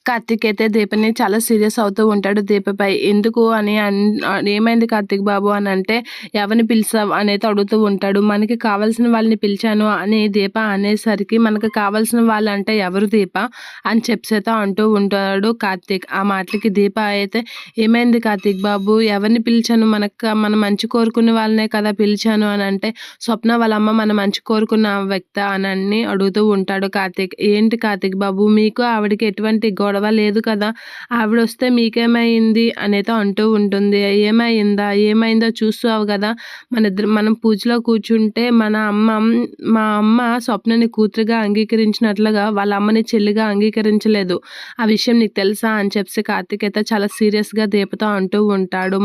కార్తీక్ అయితే దీపని చాలా సీరియస్ అవుతూ ఉంటాడు దీపపై. ఎందుకు అని ఏమైంది కార్తీక్ బాబు అని అంటే, ఎవరిని పిలిచావు అనేది అడుగుతూ ఉంటాడు. మనకి కావాల్సిన వాళ్ళని పిలిచాను అని దీప అనేసరికి, మనకు కావాల్సిన వాళ్ళంటే ఎవరు దీప అని చెప్పేతో అంటూ ఉంటాడు కార్తీక్. ఆ మాటలకి దీప అయితే, ఏమైంది కార్తీక్ బాబు, ఎవరిని పిలిచాను, మన మంచి కోరుకునే వాళ్ళనే కదా పిలిచాను అని అంటే, స్వప్న వాళ్ళ అమ్మ మన మంచి కోరుకున్న వ్యక్తి అని అడుగుతూ ఉంటాడు కార్తీక్. ఏంటి కార్తీక్ బాబు, మీకు ఆవిడకి ఎటువంటి గొడవ లేదు కదా, ఆవిడొస్తే మీకేమైంది అనేది అంటూ ఉంటుంది. ఏమైందో చూస్తావు కదా, మనం పూజలో కూర్చుంటే మా అమ్మ స్వప్నని కూతురుగా అంగీకరించినట్లుగా వాళ్ళ అమ్మని చెల్లిగా అంగీకరించలేదు, ఆ విషయం నీకు తెలుసా అని చెప్పి కార్తీక్ అయితే చాలా సీరియస్గా దీపతో అంటూ ఉంటాడు.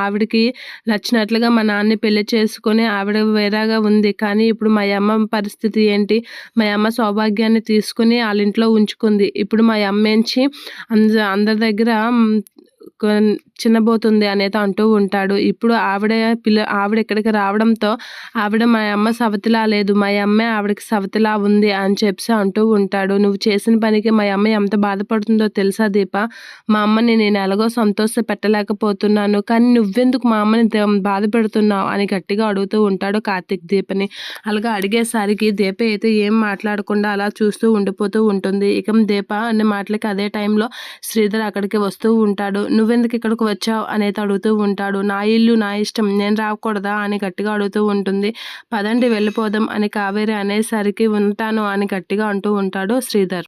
ఆవిడకి నచ్చినట్లుగా మా నాన్నని పెళ్లి చేసుకొని ఆవిడ వేరేగా ఉంది, కానీ ఇప్పుడు మా అమ్మ పరిస్థితి ఏంటి, మా అమ్మ సౌభాగ్యాన్ని తీసుకుని వాళ్ళ ఇంట్లో ఉంచుకుంది, ఇప్పుడు మా అమ్మేంచి అందరి దగ్గర చిన్నబోతుంది అనేది అంటూ ఉంటాడు. ఇప్పుడు ఆవిడ ఇక్కడికి రావడంతో ఆవిడ మా అమ్మ సవతిలా లేదు, మా అమ్మే ఆవిడకి సవతిలా ఉంది అని చెప్పి అంటూ ఉంటాడు. నువ్వు చేసిన పనికి మా అమ్మ ఎంత బాధపడుతుందో తెలుసా దీప, మా అమ్మని నేను ఎలాగో సంతోష పెట్టలేకపోతున్నాను, కానీ నువ్వెందుకు మా అమ్మని బాధ పెడుతున్నావు అని గట్టిగా అడుగుతూ ఉంటాడు కార్తీక్ దీపని. అలాగా అడిగేసరికి దీప అయితే ఏం మాట్లాడకుండా అలా చూస్తూ ఉండిపోతూ ఉంటుంది. ఇక దీప అనే మాటలకి అదే టైంలో శ్రీధర్ అక్కడికి వస్తూ ఉంటాడు. నువ్వెందుకు ఇక్కడికి వచ్చావు అనేది అడుగుతూ ఉంటాడు. నా ఇల్లు నా ఇష్టం, నేను రాకూడదా అని గట్టిగా అడుగుతూ ఉంటుంది. పదండి వెళ్ళిపోదాం అని కావేరి అనేసరికి ఉంటాను అని గట్టిగా అంటూ ఉంటాడు శ్రీధర్.